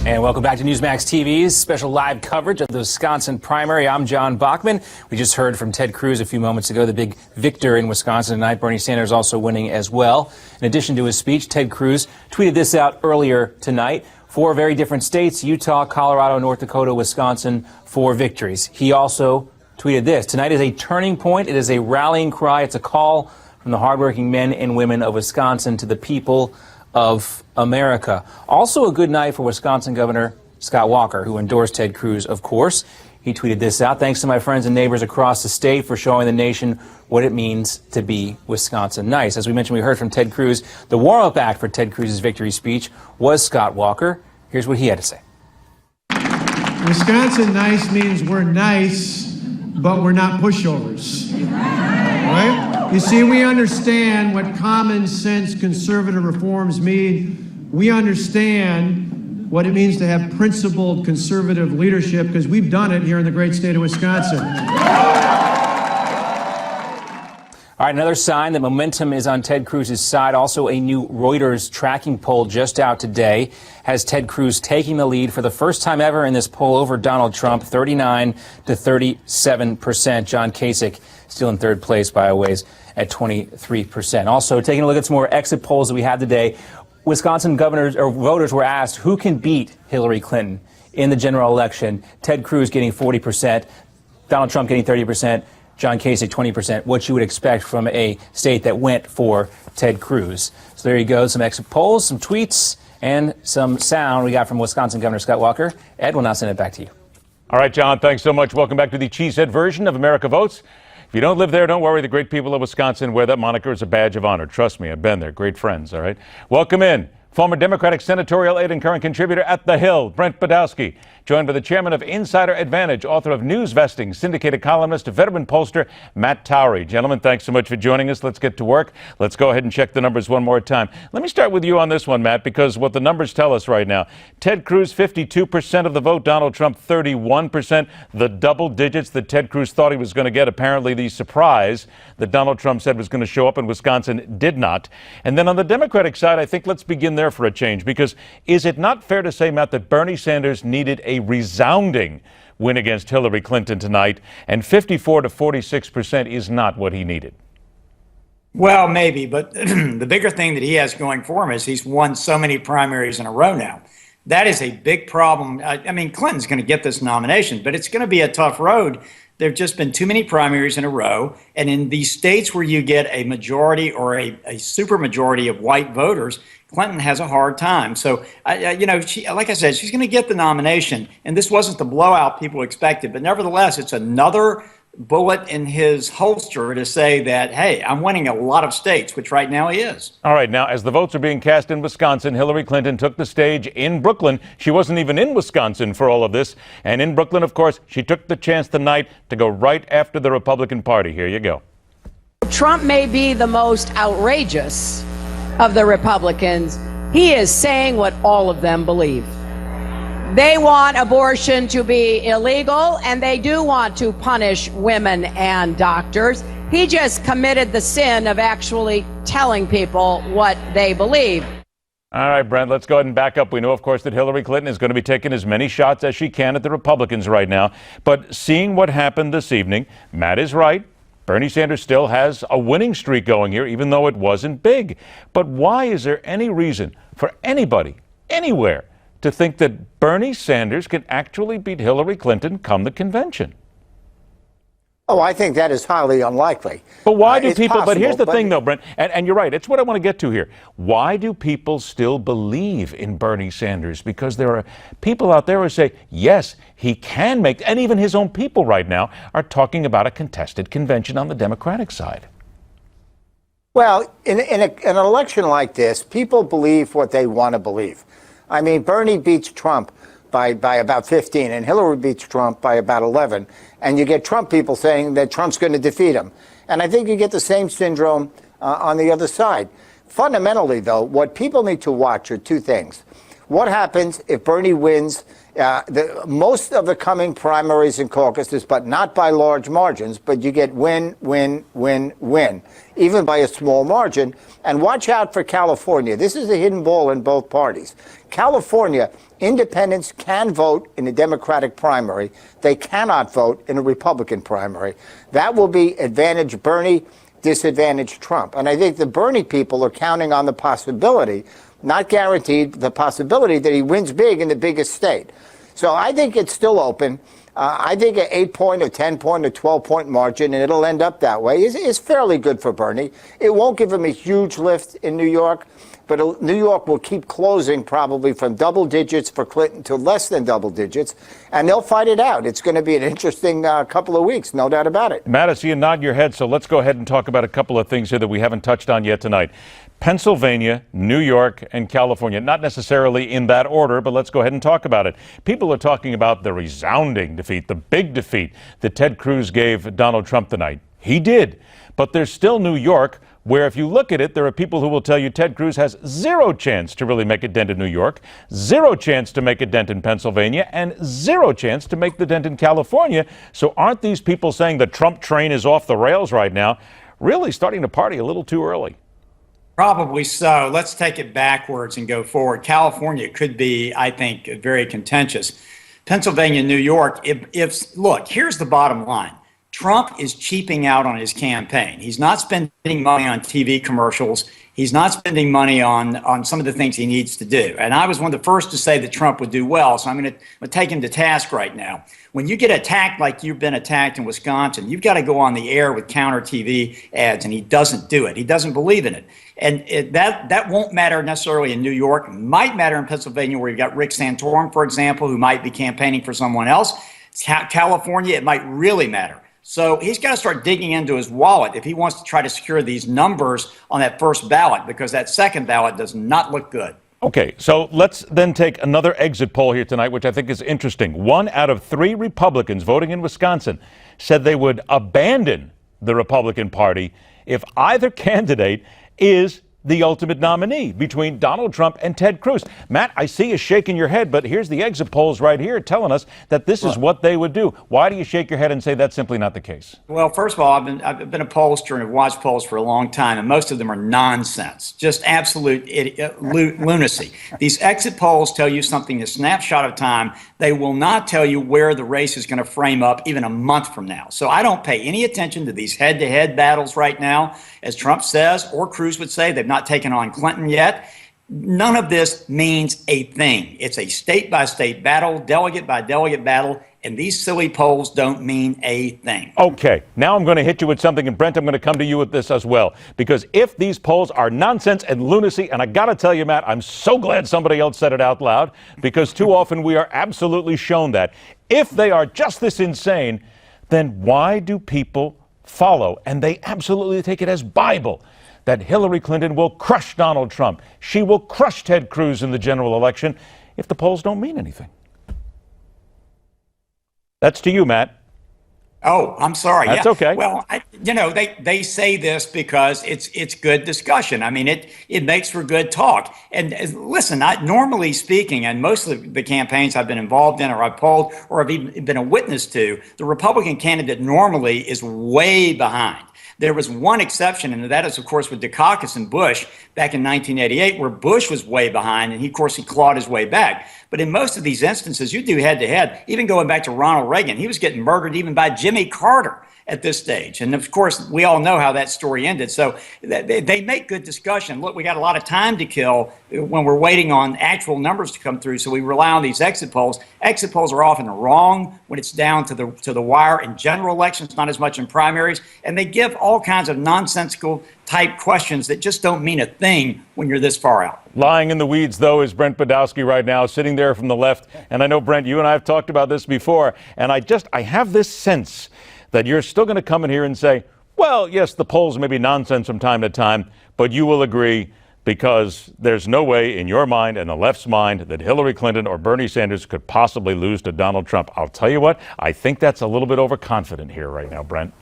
And welcome back to Newsmax TV's special live coverage of the Wisconsin primary. I'm John Bachman. We just heard from Ted Cruz a few moments ago, the big victor in Wisconsin tonight. Bernie Sanders also winning as well. In addition to his speech, Ted Cruz tweeted this out earlier tonight. 4 very different states, Utah, Colorado, North Dakota, Wisconsin, 4 victories. He also tweeted this: tonight is a turning point. It is a rallying cry. It's a call from the hardworking men and women of Wisconsin to the people of America. Also a good night for Wisconsin Governor Scott Walker, who endorsed Ted Cruz, of course. He tweeted this out: thanks to my friends and neighbors across the state for showing the nation what it means to be Wisconsin nice. As we mentioned, we heard from Ted Cruz. The warm-up act for Ted Cruz's victory speech was Scott Walker. Here's what he had to say. Wisconsin nice means we're nice, but we're not pushovers. Right? You see, we understand what common sense conservative reforms mean. We understand what it means to have principled conservative leadership, because we've done it here in the great state of Wisconsin. All right, another sign that momentum is on Ted Cruz's side. Also, a new Reuters tracking poll just out today has Ted Cruz taking the lead for the first time ever in this poll over Donald Trump, 39 to 37%. John Kasich still in third place by a ways at 23%. Also, taking a look at some more exit polls that we have today, Wisconsin governors or voters were asked who can beat Hillary Clinton in the general election. Ted Cruz getting 40%, Donald Trump getting 30%. John Kasich, 20%, what you would expect from a state that went for Ted Cruz. So there you go, some exit polls, some tweets, and some sound we got from Wisconsin Governor Scott Walker. Ed, we'll now send it back to you. All right, John, thanks so much. Welcome back to the Cheesehead version of America Votes. If you don't live there, don't worry. The great people of Wisconsin wear that moniker as a badge of honor. Trust me, I've been there. Great friends, all right? Welcome in. Former Democratic senatorial aide and current contributor at The Hill, Brent Budowsky, joined by the chairman of Insider Advantage, author of News Vesting, syndicated columnist, veteran pollster, Matt Towery. Gentlemen, thanks so much for joining us. Let's get to work. Let's go ahead and check the numbers one more time. Let me start with you on this one, Matt, because what the numbers tell us right now: Ted Cruz, 52% of the vote, Donald Trump, 31%. The double digits that Ted Cruz thought he was going to get, apparently the surprise that Donald Trump said was going to show up in Wisconsin did not. And then on the Democratic side, I think let's begin there for a change, because is it not fair to say, Matt, that Bernie Sanders needed a resounding win against Hillary Clinton tonight, and 54 to 46% is not what he needed? Well, maybe, but the bigger thing that he has going for him is he's won so many primaries in a row now. That is a big problem. I mean, Clinton's going to get this nomination, but it's going to be a tough road. There have just been too many primaries in a row. And in these states where you get a majority or a super majority of white voters, Clinton has a hard time. So, like I said, she's going to get the nomination. And this wasn't the blowout people expected. But nevertheless, it's another bullet in his holster to say that, hey, I'm winning a lot of states, which right now he is. All right. Now, as the votes are being cast in Wisconsin, Hillary Clinton took the stage in Brooklyn. She wasn't even in Wisconsin for all of this. And in Brooklyn, of course, she took the chance tonight to go right after the Republican Party. Here you go. Trump may be the most outrageous of the Republicans. He is saying what all of them believe. They want abortion to be illegal, and they do want to punish women and doctors. He just committed the sin of actually telling people what they believe. All right, Brent, let's go ahead and back up. We know, of course, that Hillary Clinton is going to be taking as many shots as she can at the Republicans right now. But seeing what happened this evening, Matt is right. Bernie Sanders still has a winning streak going here, even though it wasn't big. But why is there any reason for anybody, anywhere, to think that Bernie Sanders can actually beat Hillary Clinton come the convention? Oh, I think that is highly unlikely. But why do people, possible, but here's the thing though, Brent, and you're right, it's what I want to get to here. Why do people still believe in Bernie Sanders? Because there are people out there who say, yes, he can make, and even his own people right now are talking about a contested convention on the Democratic side. Well, in an election like this, people believe what they want to believe. I mean, Bernie beats Trump by about 15, and Hillary beats Trump by about 11. And you get Trump people saying that Trump's going to defeat him. And I think you get the same syndrome on the other side. Fundamentally, though, what people need to watch are two things. What happens if Bernie wins most of the coming primaries and caucuses, but not by large margins, but you get win, win, win, win, even by a small margin. And watch out for California. This is a hidden ball in both parties. California, independents can vote in a Democratic primary. They cannot vote in a Republican primary. That will be advantage Bernie, disadvantage Trump. And I think the Bernie people are counting on the possibility, not guaranteed, the possibility that he wins big in the biggest state. So I think it's still open. I think an 8-point or 10-point or 12-point margin, and it'll end up that way, is fairly good for Bernie. It won't give him a huge lift in New York, but New York will keep closing probably from double digits for Clinton to less than double digits, and they'll fight it out. It's going to be an interesting couple of weeks, no doubt about it. Matt, I see you nod your head, so let's go ahead and talk about a couple of things here that we haven't touched on yet tonight. Pennsylvania, New York, and California. Not necessarily in that order, but let's go ahead and talk about it. People are talking about the resounding defeat, the big defeat that Ted Cruz gave Donald Trump tonight. He did. But there's still New York, where if you look at it, there are people who will tell you Ted Cruz has zero chance to really make a dent in New York, zero chance to make a dent in Pennsylvania, and zero chance to make the dent in California. So aren't these people saying the Trump train is off the rails right now, really starting to party a little too early? Probably so. Let's take it backwards and go forward. California could be, I think, very contentious. Pennsylvania, New York, look, here's the bottom line. Trump is cheaping out on his campaign. He's not spending money on TV commercials. He's not spending money on some of the things he needs to do. And I was one of the first to say that Trump would do well, so I'm going to take him to task right now. When you get attacked like you've been attacked in Wisconsin, you've got to go on the air with counter TV ads, and he doesn't do it. He doesn't believe in it. And that won't matter necessarily in New York. It might matter in Pennsylvania, where you've got Rick Santorum, for example, who might be campaigning for someone else. California, it might really matter. So he's got to start digging into his wallet if he wants to try to secure these numbers on that first ballot, because that second ballot does not look good. Okay, so let's then take another exit poll here tonight, which I think is interesting. 1 out of 3 Republicans voting in Wisconsin said they would abandon the Republican Party if either candidate is the ultimate nominee between Donald Trump and Ted Cruz. Matt, I see you shaking your head, but here's the exit polls right here telling us that this is what they would do. Why do you shake your head and say that's simply not the case? Well, first of all, I've been a pollster and have watched polls for a long time, and most of them are nonsense, just absolute lunacy. These exit polls tell you something, a snapshot of time. They will not tell you where the race is going to frame up even a month from now. So I don't pay any attention to these head-to-head battles right now. As Trump says, or Cruz would say, they've not taken on Clinton yet. None of this means a thing. It's a state-by-state battle, delegate-by-delegate battle, and these silly polls don't mean a thing. Okay, now I'm going to hit you with something, and Brent, I'm going to come to you with this as well, because if these polls are nonsense and lunacy, and I got to tell you, Matt, I'm so glad somebody else said it out loud, because too often we are absolutely shown that. If they are just this insane, then why do people follow, and they absolutely take it as Bible, that Hillary Clinton will crush Donald Trump? She will crush Ted Cruz in the general election if the polls don't mean anything. That's to you, Matt. Oh, I'm sorry. That's okay. Well, they say this because it's good discussion. I mean, it makes for good talk. And listen, normally speaking, and most of the campaigns I've been involved in or I've polled or I've even been a witness to, the Republican candidate normally is way behind. There was one exception, and that is, of course, with Dukakis and Bush back in 1988, where Bush was way behind, and he clawed his way back. But in most of these instances, you do head-to-head, even going back to Ronald Reagan. He was getting murdered even by Jimmy Carter at this stage. And, of course, we all know how that story ended. So they make good discussion. Look, we got a lot of time to kill when we're waiting on actual numbers to come through, so we rely on these exit polls. Exit polls are often wrong when it's down to the wire in general elections, not as much in primaries. And they give all kinds of nonsensical type questions that just don't mean a thing when you're this far out. Lying in the weeds, though, is Brent Budowsky right now, sitting there from the left. And I know, Brent, you and I have talked about this before, and I have this sense that you're still going to come in here and say, well, yes, the polls may be nonsense from time to time, but you will agree, because there's no way in your mind and the left's mind that Hillary Clinton or Bernie Sanders could possibly lose to Donald Trump. I'll tell you what, I think that's a little bit overconfident here right now, Brent.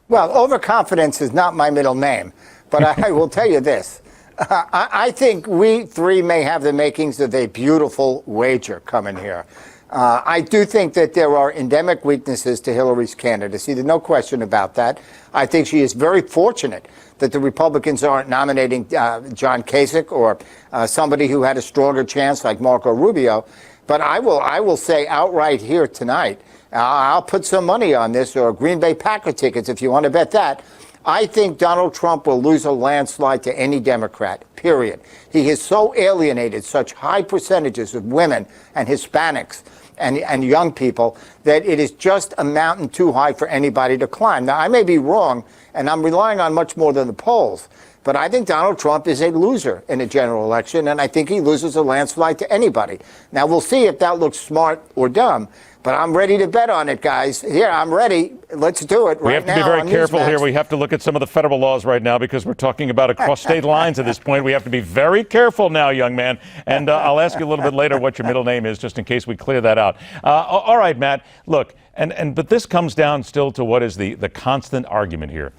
Well, overconfidence is not my middle name, but I will tell you this. I think we three may have the makings of a beautiful wager coming here. I do think that there are endemic weaknesses to Hillary's candidacy. There's no question about that. I think she is very fortunate that the Republicans aren't nominating John Kasich or somebody who had a stronger chance like Marco Rubio. But I will say outright here tonight, I'll put some money on this, or Green Bay Packer tickets if you want to bet that. I think Donald Trump will lose a landslide to any Democrat, period. He has so alienated such high percentages of women and Hispanics and young people that it is just a mountain too high for anybody to climb. Now, I may be wrong, and I'm relying on much more than the polls, but I think Donald Trump is a loser in a general election, and I think he loses a landslide to anybody. Now, we'll see if that looks smart or dumb, but I'm ready to bet on it, guys. Here, I'm ready. Let's do it right now. We have to be very careful here. We have to look at some of the federal laws right now because we're talking about across state lines at this point. We have to be very careful now, young man. And I'll ask you a little bit later what your middle name is, just in case we clear that out. All right, Matt. Look, but this comes down still to what is the constant argument here.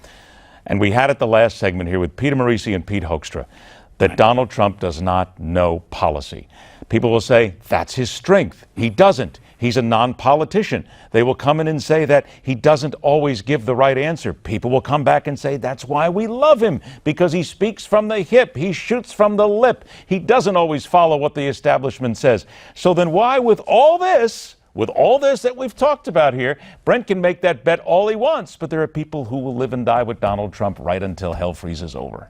And we had it the last segment here with Peter Morisi and Pete Hoekstra, that Donald Trump does not know policy. People will say, that's his strength. He doesn't. He's a non-politician. They will come in and say that he doesn't always give the right answer. People will come back and say, that's why we love him, because he speaks from the hip. He shoots from the lip. He doesn't always follow what the establishment says. So then why, with all this that we've talked about here, Brent can make that bet all he wants, but there are people who will live and die with Donald Trump right until hell freezes over.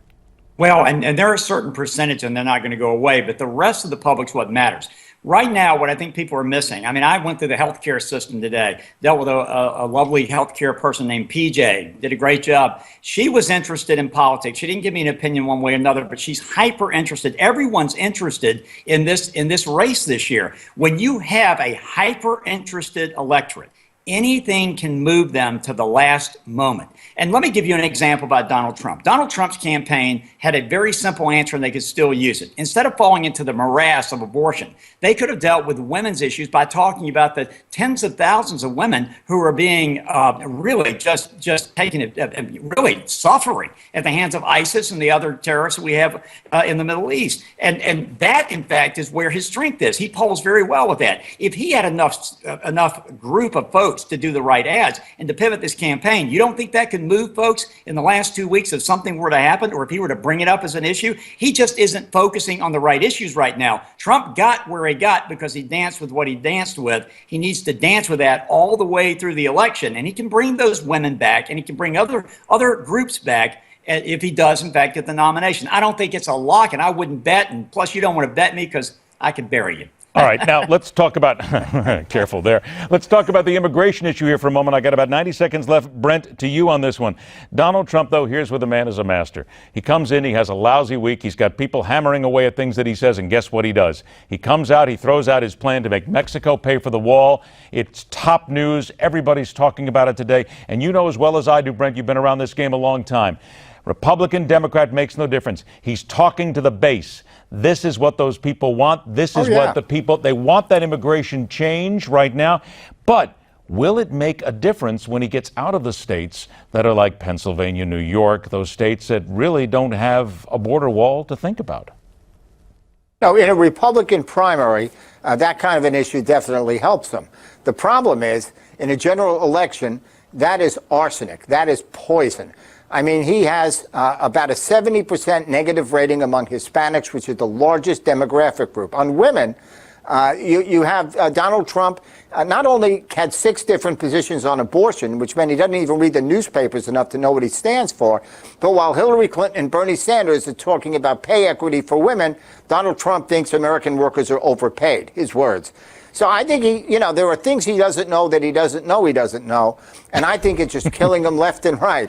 Well, and there are a certain percentage, and they're not going to go away, but the rest of the public's what matters. Right now, what I think people are missing, I mean, I went through the healthcare system today, dealt with a lovely healthcare person named PJ, did a great job. She was interested in politics. She didn't give me an opinion one way or another, but she's hyper interested. Everyone's interested in this race this year. When you have a hyper interested electorate, anything can move them to the last moment. And let me give you an example about Donald Trump. Donald Trump's campaign had a very simple answer, and they could still use it. Instead of falling into the morass of abortion, they could have dealt with women's issues by talking about the tens of thousands of women who are being really just taken, really suffering at the hands of ISIS and the other terrorists that we have in the Middle East. And that, in fact, is where his strength is. He polls very well with that. If he had enough group of folks to do the right ads and to pivot this campaign, you don't think that could move folks in the last 2 weeks if something were to happen, or if he were to bring it up as an issue? He just isn't focusing on the right issues right now. Trump got where he got because he danced with what he danced with. He needs to dance with that all the way through the election, and he can bring those women back, and he can bring other groups back if he does, in fact, get the nomination. I don't think it's a lock, and I wouldn't bet, and plus you don't want to bet me because I could bury you. All right, now let's talk about, careful there. Let's talk about the immigration issue here for a moment. I got about 90 seconds left. Brent, to you on this one. Donald Trump, though, here's where the man is a master. He comes in, he has a lousy week. He's got people hammering away at things that he says, and guess what he does? He comes out, he throws out his plan to make Mexico pay for the wall. It's top news. Everybody's talking about it today. And you know as well as I do, Brent, you've been around this game a long time. Republican, Democrat makes no difference. He's talking to the base. This is what those people want. This is what the people, they want that immigration change right now. But will it make a difference when he gets out of the states that are like Pennsylvania, New York, those states that really don't have a border wall to think about? No, in a Republican primary, that kind of an issue definitely helps them. The problem is, in a general election, that is arsenic. That is poison. I mean, he has about a 70% negative rating among Hispanics, which is the largest demographic group. On women, you have Donald Trump not only had 6 different positions on abortion, which meant he doesn't even read the newspapers enough to know what he stands for, but while Hillary Clinton and Bernie Sanders are talking about pay equity for women, Donald Trump thinks American workers are overpaid, his words. So I think there are things he doesn't know that he doesn't know he doesn't know. And I think it's just killing him left and right.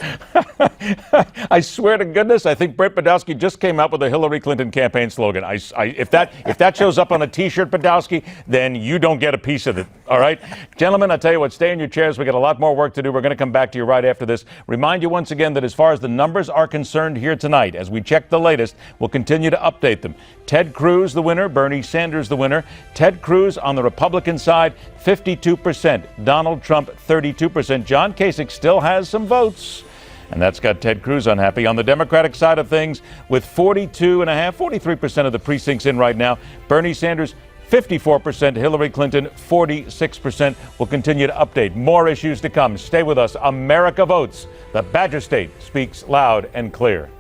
I swear to goodness, I think Brent Budowsky just came up with a Hillary Clinton campaign slogan. If that shows up on a T-shirt, Budowsky, then you don't get a piece of it. All right? Gentlemen, I tell you what, stay in your chairs. We got a lot more work to do. We're going to come back to you right after this. Remind you once again that as far as the numbers are concerned here tonight, as we check the latest, we'll continue to update them. Ted Cruz, the winner. Bernie Sanders, the winner. Ted Cruz on the Republican side, 52%. Donald Trump, 32%. John Kasich still has some votes. And that's got Ted Cruz unhappy. On the Democratic side of things, with 43% of the precincts in right now, Bernie Sanders 54%, Hillary Clinton 46%. We'll continue to update. More issues to come. Stay with us. America Votes. The Badger State speaks loud and clear.